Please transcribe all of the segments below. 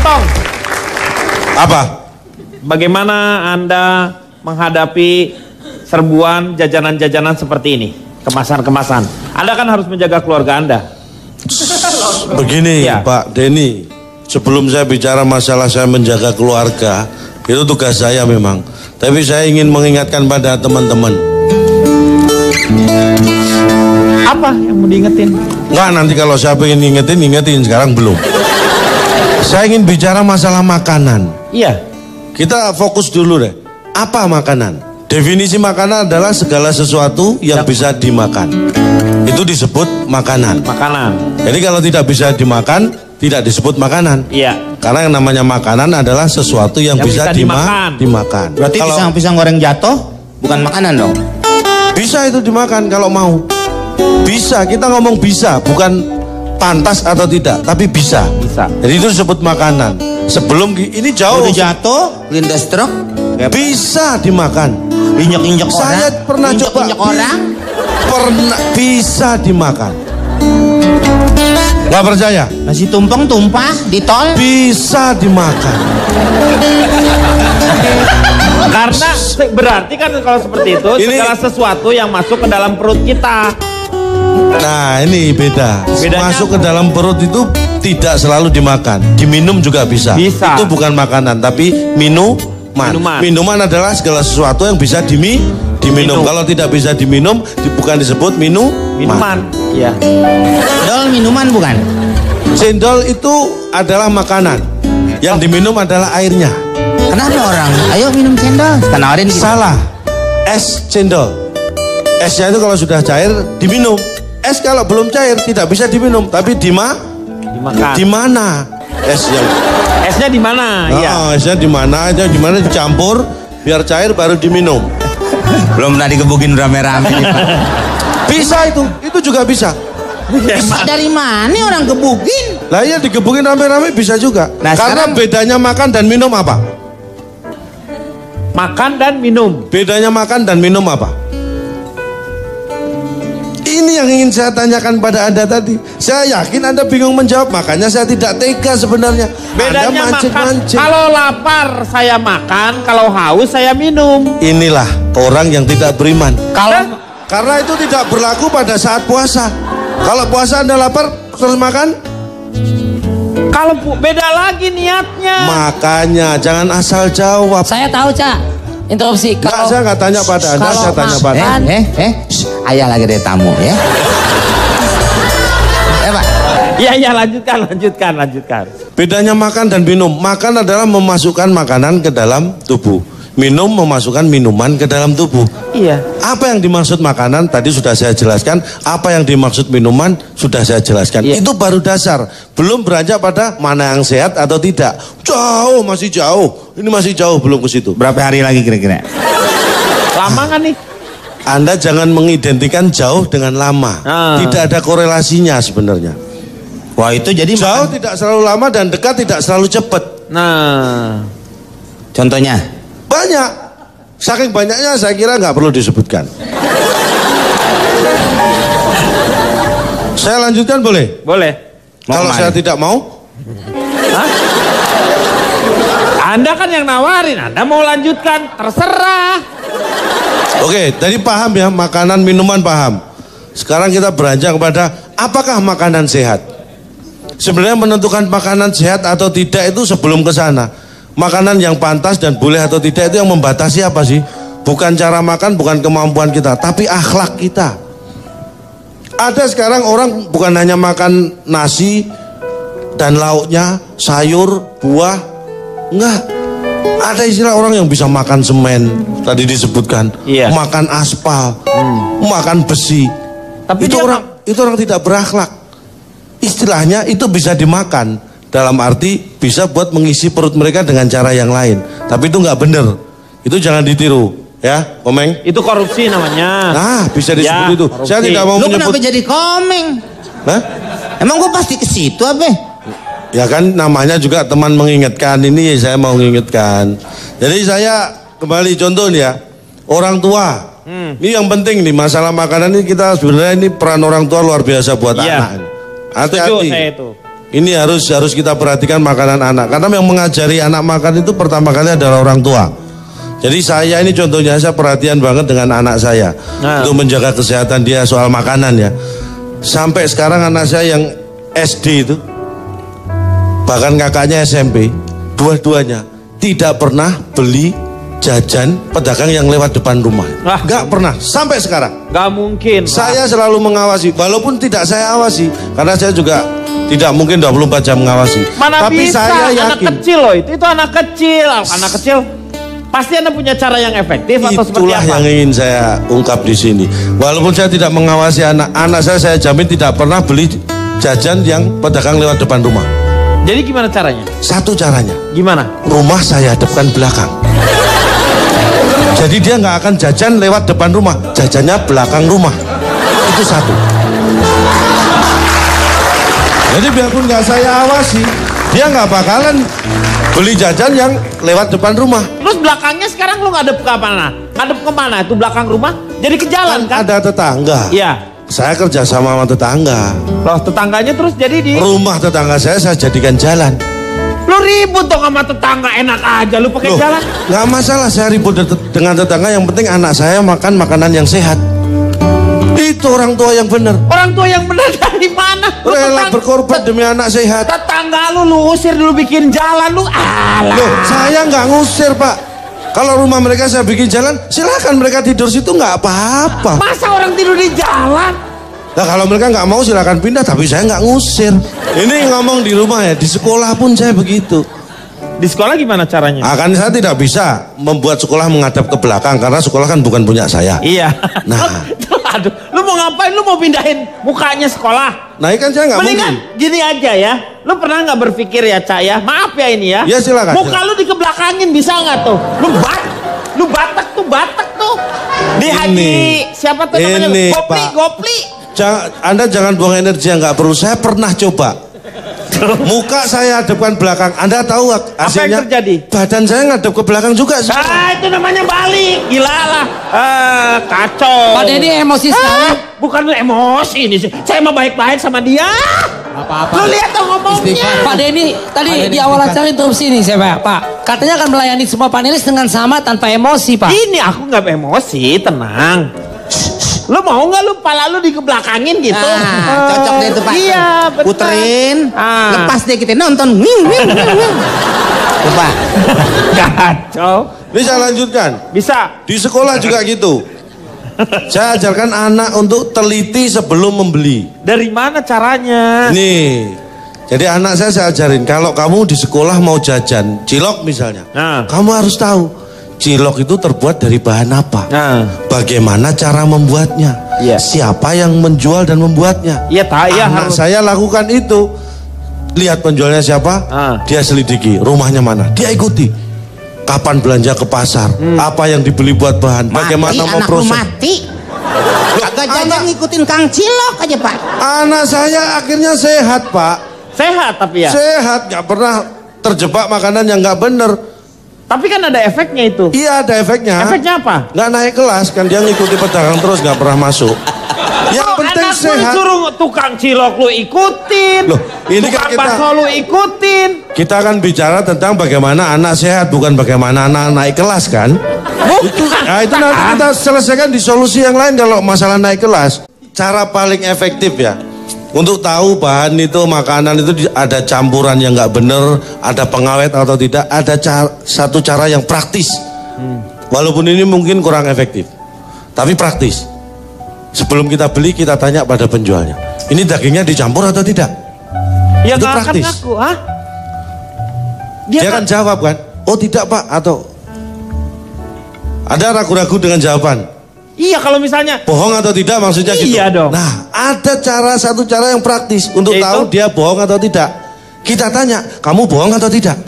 Tong. Apa? Bagaimana Anda menghadapi serbuan jajanan-jajanan seperti ini? Kemasan-kemasan. Anda kan harus menjaga keluarga Anda. Begini ya. Pak Denny, sebelum saya bicara masalah saya menjaga keluarga, itu tugas saya memang. Tapi saya ingin mengingatkan pada teman-teman. Apa yang mau diingetin? Enggak, nanti kalau saya pengen ingetin, sekarang belum. Saya ingin bicara masalah makanan. Iya. Kita fokus dulu deh. Apa makanan? Definisi makanan adalah segala sesuatu yang bisa dimakan. Itu disebut makanan. Makanan. Jadi kalau tidak bisa dimakan, tidak disebut makanan. Iya. Karena yang namanya makanan adalah sesuatu yang bisa dimakan. Berarti kalau pisang goreng jatuh bukan makanan dong? Bisa itu dimakan kalau mau. Bisa, kita ngomong bisa, bukan pantas atau tidak, tapi bisa. Bisa. Jadi itu disebut makanan. Sebelum ini jauh. Udah jatuh, lindas truk, bisa dimakan. Injek-injek orang. Saya pernah coba. Orang. Pernah bisa dimakan. Gak percaya? Nasi tumpeng tumpah di tol. Bisa dimakan. Karena berarti kan kalau seperti itu segala sesuatu yang masuk ke dalam perut kita. Nah ini beda. Bedanya masuk ke dalam perut itu tidak selalu dimakan. Diminum juga bisa. Itu bukan makanan tapi minuman. Minuman adalah segala sesuatu yang bisa diminum. Kalau tidak bisa diminum bukan disebut minuman. Iya. Cendol minuman bukan? Cendol itu adalah makanan. Yang diminum adalah airnya. Kenapa orang? Ayo minum cendol. Kenarin gitu. Salah. Es cendol. Esnya itu kalau sudah cair diminum. Es kalau belum cair tidak bisa diminum, tapi dimakan. Di mana? Esnya di mana? Iya. Esnya di mana? Di mana dicampur biar cair baru diminum. Belum pernah digebukin rame-rame. Bisa itu juga bisa. Bisa dari mana orang gebukin? Lah iya digebukin rame-rame bisa juga. Nah, karena bedanya makan dan minum apa? Makan dan minum. Bedanya makan dan minum apa? Ini yang ingin saya tanyakan pada Anda tadi. Saya yakin Anda bingung menjawab, makanya saya tidak tega sebenarnya. Bedanya makan, kalau lapar saya makan, kalau haus saya minum. Inilah orang yang tidak beriman. Karena itu tidak berlaku pada saat puasa. Kalau puasa Anda lapar terus makan? Kalau beda lagi niatnya. Makanya jangan asal jawab. Saya tahu, Cak. Interupsi. Kalau saya nggak tanya pada Anda, saya tanya pada Anda. Ayah lagi ada tamu ya. Pak. Iya, lanjutkan. Bedanya makan dan minum. Makan adalah memasukkan makanan ke dalam tubuh. Minum memasukkan minuman ke dalam tubuh. Iya. Apa yang dimaksud makanan tadi sudah saya jelaskan. Apa yang dimaksud minuman sudah saya jelaskan. Iya. Itu baru dasar. Belum beranjak pada mana yang sehat atau tidak. Jauh, masih jauh. Ini masih jauh belum ke situ. Berapa hari lagi kira-kira? Lama kan nih? Anda jangan mengidentikan jauh dengan lama. Tidak ada korelasinya sebenarnya. Wah itu jadi jauh tidak selalu lama dan dekat tidak selalu cepat. Nah, contohnya? Banyak. Saking banyaknya saya kira nggak perlu disebutkan. Saya lanjutkan boleh? Boleh. Kalau saya tidak mau? Hah? Anda kan yang nawarin, Anda mau lanjutkan, terserah. Oke, tadi paham ya, makanan, minuman paham. Sekarang kita beranjak kepada apakah makanan sehat? Sebenarnya menentukan makanan sehat atau tidak itu sebelum ke sana. Makanan yang pantas dan boleh atau tidak itu yang membatasi apa sih? Bukan cara makan, bukan kemampuan kita, tapi akhlak kita. Ada sekarang orang bukan hanya makan nasi dan lauknya, sayur, buah, enggak. Ada istilah orang yang bisa makan semen, tadi disebutkan, makan aspal, makan besi. Tapi itu orang tidak berakhlak. Istilahnya itu bisa dimakan. Dalam arti bisa buat mengisi perut mereka dengan cara yang lain. Tapi itu nggak bener. Itu jangan ditiru, ya, Komeng. Itu korupsi namanya. Nah, bisa disebut itu. Korupsi. Saya tidak mau menyebut. Lu kenapa jadi Komeng? Hah? Emang gue pasti ke situ apa? Ya kan namanya juga teman mengingatkan. Ini saya mau mengingatkan. Jadi saya kembali contoh nih ya. Orang tua. Ini yang penting nih masalah makanan ini kita sebenarnya ini peran orang tua luar biasa buat anak. Hati-hati. Ini harus kita perhatikan makanan anak. Karena yang mengajari anak makan itu pertama kali adalah orang tua. Jadi saya ini contohnya, saya perhatian banget dengan anak saya untuk menjaga kesehatan dia soal makanan ya. Sampai sekarang anak saya yang SD itu, bahkan kakaknya SMP, dua-duanya tidak pernah beli jajan pedagang yang lewat depan rumah. Gak pernah sampai sekarang. Gak mungkin. Saya selalu mengawasi, walaupun tidak saya awasi, karena saya juga tidak mungkin 24 jam mengawasi. Mana tapi bisa, saya yakin. anak kecil loh itu anak kecil. Anak kecil pasti Anda punya cara yang efektif atau seperti Itulah apa? yang ingin saya ungkap di sini. Walaupun saya tidak mengawasi anak saya jamin tidak pernah beli jajan yang pedagang lewat depan rumah. Jadi gimana caranya? Satu caranya, Gimana? rumah saya hadapkan belakang. Jadi dia nggak akan jajan lewat depan rumah, jajannya belakang rumah. Itu satu. Jadi biarpun nggak saya awasi, dia nggak bakalan beli jajan yang lewat depan rumah. Terus belakangnya sekarang lu ngadep ke mana? Ngadep kemana? Itu belakang rumah? Jadi ke jalan kan? Ada tetangga. Iya. Saya kerja sama tetangga. Loh tetangganya terus jadi di... Rumah tetangga saya jadikan jalan. Lu ribut dong sama tetangga, enak aja lu pakai jalan. Nggak masalah saya ribut dengan tetangga, yang penting anak saya makan makanan yang sehat. Itu orang tua yang benar. Orang tua yang benar dari mana? Lu Rela berkorban demi anak sehat. Tetangga lu usir dulu bikin jalan lu. Alah. Loh, saya nggak ngusir Pak. Kalau rumah mereka saya bikin jalan, silakan mereka tidur situ, nggak apa-apa. Masa orang tidur di jalan? Nah kalau mereka nggak mau silakan pindah, tapi saya nggak ngusir. Ini ngomong di rumah ya, di sekolah pun saya begitu. Di sekolah gimana caranya? Akan saya tidak bisa membuat sekolah menghadap ke belakang karena sekolah kan bukan punya saya. Iya. Nah. Aduh, lu mau ngapain? Lu mau pindahin mukanya sekolah? Nah, kan saya nggak mungkin. Mendingan gini aja ya. Lu pernah nggak berpikir ya, Cak ya? Maaf ya ini ya. Ya silakan. Muka lu dikebelakangin bisa nggak tuh? Lu batak tuh. Di Haji siapa tuh namanya? Ini, Gopli. Anda jangan buang energi yang nggak perlu. Saya pernah coba. Muka saya hadapkan belakang. Anda tahu hasilnya? Apa yang terjadi? Badan saya ngadep ke belakang juga. Itu namanya balik. Gila lah. Kacau. Pak Denny emosi sekali. Bukan emosi ini sih. Saya mah baik-baik sama dia. Apa-apa. Lu lihat dong ngomongnya. Pak Denny tadi di awal acara interupsi nih saya Pak. Katanya akan melayani semua panelis dengan sama tanpa emosi Pak. Ini aku nggak emosi, tenang. Lu mau nggak lu pala lu dikebelakangin gitu? Nah, cocok deh itu Pak. Iya, betul. Puterin, lepas deh kita nonton. Coba. Kacau. Bisa lanjutkan. Bisa. Di sekolah juga gitu. Saya ajarkan anak untuk teliti sebelum membeli. Dari mana caranya? Nih. Jadi anak saya ajarin, kalau kamu di sekolah mau jajan cilok misalnya, kamu harus tahu cilok itu terbuat dari bahan apa, bagaimana cara membuatnya, siapa yang menjual dan membuatnya. Anak saya lakukan itu. Lihat penjualnya siapa, dia selidiki, rumahnya mana, dia ikuti. Kapan belanja ke pasar, apa yang dibeli buat bahan, bagaimana memproses. Mati. Kagak jajan ngikutin Kang Cilok aja Pak. Anak saya akhirnya sehat Pak. Sehat tapi ya? Sehat, gak pernah terjebak makanan yang gak bener. Tapi kan ada efeknya itu. Iya ada efeknya. Efeknya apa? Gak naik kelas, kan dia ngikuti pedagang terus gak pernah masuk. Yang penting sehat. Suruh tukang cilok lu ikutin. Loh, ini kan tukang bakso lu ikutin. Kita akan bicara tentang bagaimana anak sehat, bukan bagaimana anak naik kelas kan. Itu nanti kita selesaikan di solusi yang lain kalau masalah naik kelas. Cara paling efektif ya, untuk tahu bahan itu, makanan itu ada campuran yang nggak bener, ada pengawet atau tidak, ada satu cara yang praktis. Walaupun ini mungkin kurang efektif, tapi praktis. Sebelum kita beli, kita tanya pada penjualnya, ini dagingnya dicampur atau tidak? Ya itu nggak akan praktis. ngaku, Dia akan jawab kan, oh tidak Pak, atau ada ragu-ragu dengan jawaban. Iya kalau misalnya bohong atau tidak maksudnya gitu. Iya dong. Nah ada satu cara yang praktis untuk tahu dia bohong atau tidak. Kita tanya, kamu bohong atau tidak?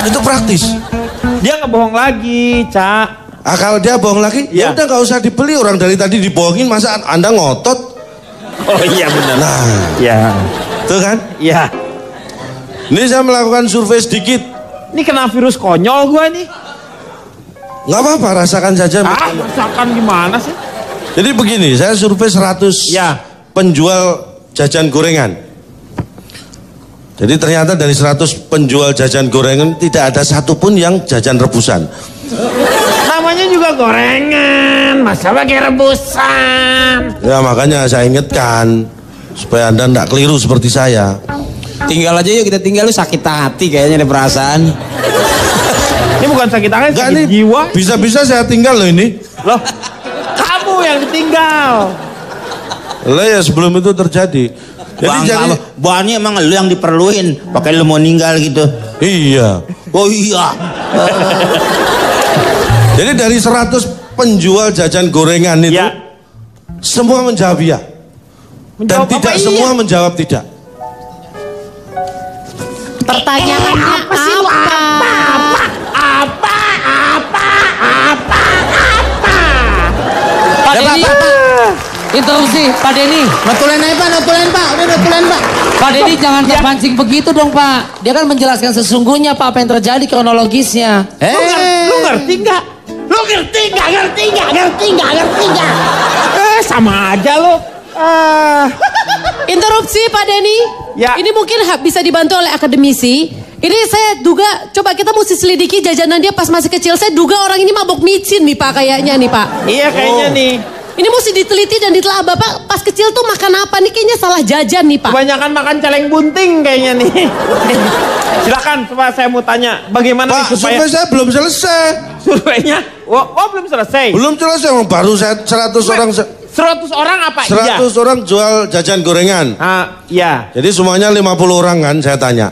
Itu praktis. Dia nggak bohong lagi, Cak. Kalau dia bohong lagi, ya udah nggak usah dibeli. Orang dari tadi dibohongin, masa Anda ngotot? Oh iya benar. Nah, ya, tuh kan? Iya. Ini saya melakukan survei sedikit. Ini kena virus konyol gua nih. Nggak apa-apa, rasakan saja. Rasakan gimana sih? Jadi begini, saya survei 100 penjual jajan gorengan. Jadi ternyata dari 100 penjual jajan gorengan tidak ada satupun yang jajan rebusan. Namanya juga gorengan, masa pakai rebusan? Ya makanya saya ingatkan supaya Anda tidak keliru seperti saya. Tinggal aja yuk, kita tinggal, lu sakit hati kayaknya ada perasaan. Ini bukan sakit hati, Enggak, sakit ini jiwa. bisa-bisa saya tinggal loh ini. Loh, kamu yang ditinggal. Lah ya sebelum itu terjadi. Jadi Bahannya emang lu yang diperluin, pakai lu mau ninggal gitu. iya. Oh iya. Jadi dari 100 penjual jajan gorengan itu Ya. semua menjawab iya. Dan Menjawab tidak apa semua iya? menjawab tidak. Pertanyaannya apa? Pak Denny, interupsi, Pak Denny. Notulen aja Pak, notulen Pak, udah notulen Pak. Pak Denny jangan terpancing begitu dong Pak. Dia kan menjelaskan sesungguhnya Pak apa yang terjadi kronologisnya. Lu ngerti nggak? Lu ngerti nggak? Sama aja lo. Interupsi Pak Denny. Ya. Ini mungkin bisa dibantu oleh akademisi. Ini saya duga, coba kita mesti selidiki jajanan dia pas masih kecil. Saya duga orang ini mabok micin nih Pak kayaknya nih Pak. Iya kayaknya nih. Ini mesti diteliti dan ditelaah Bapak pas kecil tuh makan apa nih, kayaknya salah jajan nih Pak. Kebanyakan makan celeng bunting kayaknya nih. Silakan, coba saya mau tanya, bagaimana nih Pak, supaya survei saya belum selesai. surveinya? Oh, belum selesai. Belum selesai, baru saya 100 orang 100 orang apa? 100 orang jual jajan gorengan. Iya. Jadi semuanya 50 orang kan saya tanya.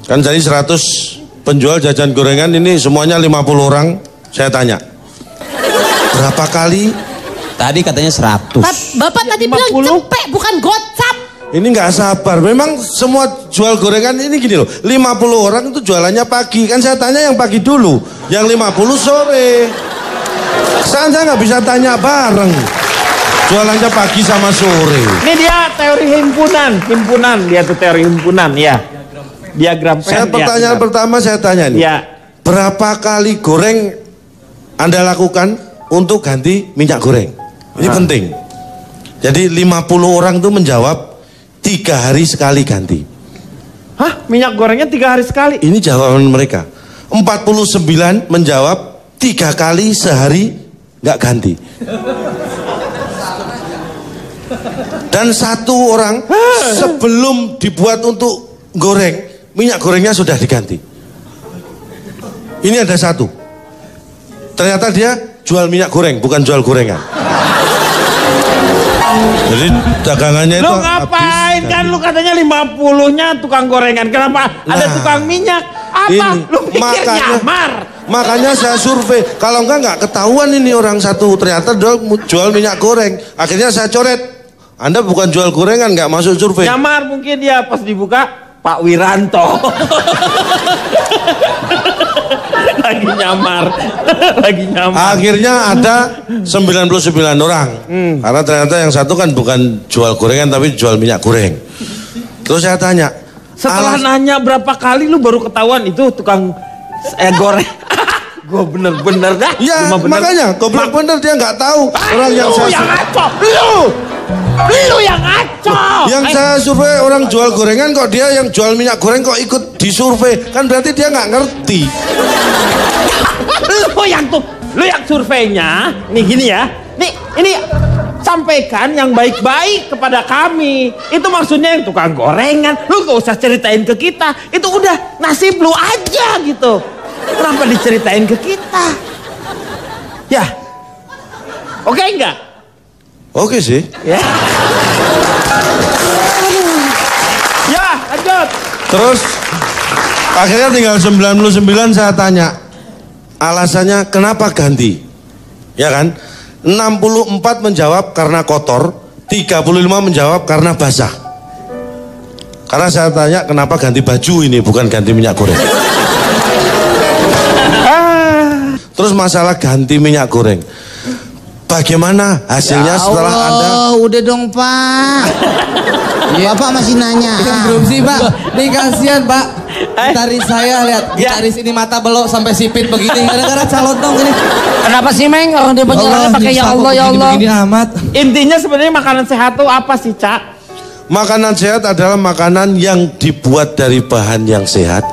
Kan jadi 100 penjual jajan gorengan ini semuanya 50 orang saya tanya. Berapa kali? Tadi katanya 100. Bapak tadi bilang cepek bukan gocap. Ini nggak sabar. Memang semua jual gorengan ini gini loh. 50 orang itu jualannya pagi. Kan saya tanya yang pagi dulu. Yang 50 sore. Saya nggak bisa tanya bareng. Jualannya pagi sama sore. Ini dia teori himpunan dia tuh teori himpunan ya. Diagram Venn. Saya pertanyaan pertama saya tanya nih. Ya. Berapa kali goreng Anda lakukan untuk ganti minyak goreng? Ini penting. Jadi 50 orang tuh menjawab 3 hari sekali ganti. Hah? Minyak gorengnya 3 hari sekali? Ini jawaban mereka. 49 menjawab 3 kali sehari nggak ganti. Dan 1 orang sebelum dibuat untuk goreng, minyak gorengnya sudah diganti. Ini ada 1. Ternyata dia jual minyak goreng, bukan jual gorengan. Jadi dagangannya itu Lu ngapain habis, kan lu katanya 50-nya tukang gorengan. Kenapa ada tukang minyak? Apa? Ini, Lu pikir nyamar? Makanya saya survei. Kalau nggak ketahuan ini orang satu ternyata jual minyak goreng. Akhirnya saya coret. Anda bukan jual gorengan, nggak masuk survei. Nyamar mungkin dia pas dibuka Pak Wiranto. Lagi nyamar. Akhirnya ada 99 orang. Karena ternyata yang satu kan bukan jual gorengan tapi jual minyak goreng. Terus saya tanya, Setelah nanya berapa kali lu baru ketahuan itu tukang goreng. Gue bener-bener dah. ya Cuma bener. makanya goblok bener dia nggak tahu orang yang Lu saya yang ngaco. Lu yang ngaco. yang saya survei orang jual gorengan kok dia yang jual minyak goreng kok ikut disurvei, kan berarti dia nggak ngerti. Lu yang surveinya nih gini ya. Nih ini sampaikan yang baik-baik kepada kami. Itu maksudnya yang tukang gorengan. Lu gak usah ceritain ke kita. Itu udah nasib lu aja gitu. Kenapa diceritain ke kita? Ya. Oke enggak? Oke sih. Ya. Ya, lanjut. Terus akhirnya tinggal 99 saya tanya alasannya kenapa ganti, ya kan? 64 menjawab karena kotor, 35 menjawab karena basah. Karena saya tanya kenapa ganti baju ini bukan ganti minyak goreng. Terus masalah ganti minyak goreng, bagaimana hasilnya setelah Anda? Udah dong Pak. Bapak masih nanya. Belum sih Pak, nih kasihan Pak. Gitaris saya lihat, gitaris ini mata belok sampai sipit begini gara-gara calon dong ini. Kenapa sih Meng orang dia penjelasannya pakai ya Allah ya Allah. Begini amat. Intinya sebenarnya makanan sehat tuh apa sih, Cak? Makanan sehat adalah makanan yang dibuat dari bahan yang sehat,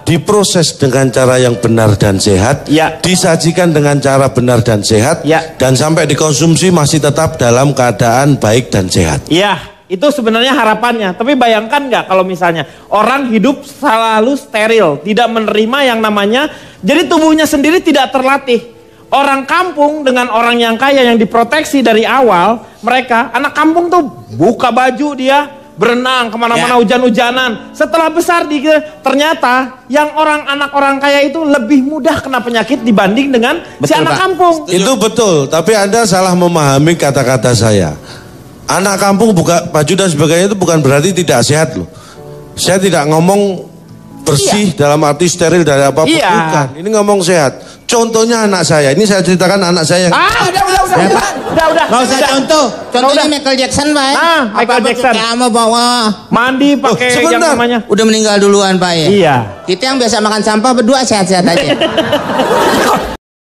diproses dengan cara yang benar dan sehat, disajikan dengan cara benar dan sehat, dan sampai dikonsumsi masih tetap dalam keadaan baik dan sehat. Iya, itu sebenarnya harapannya. Tapi bayangkan nggak kalau misalnya orang hidup selalu steril, tidak menerima yang namanya, jadi tubuhnya sendiri tidak terlatih. Orang kampung dengan orang yang kaya yang diproteksi dari awal, mereka anak kampung tuh buka baju dia berenang kemana-mana hujan-hujanan. Setelah besar ternyata yang anak orang kaya itu lebih mudah kena penyakit dibanding dengan si anak kampung. Itu betul, tapi Anda salah memahami kata-kata saya. Anak kampung buka baju dan sebagainya itu bukan berarti tidak sehat loh. Saya tidak ngomong bersih dalam arti steril dari apapun, bukan. Ini ngomong sehat. Contohnya anak saya, ini saya ceritakan anak saya yang... Udah. Gak usah contoh. Contohnya Michael Jackson, Pak. Michael Jackson. Kamu bawa mandi pakai yang namanya. Udah meninggal duluan, Pak ya. Iya. Kita yang biasa makan sampah berdua sehat-sehat aja.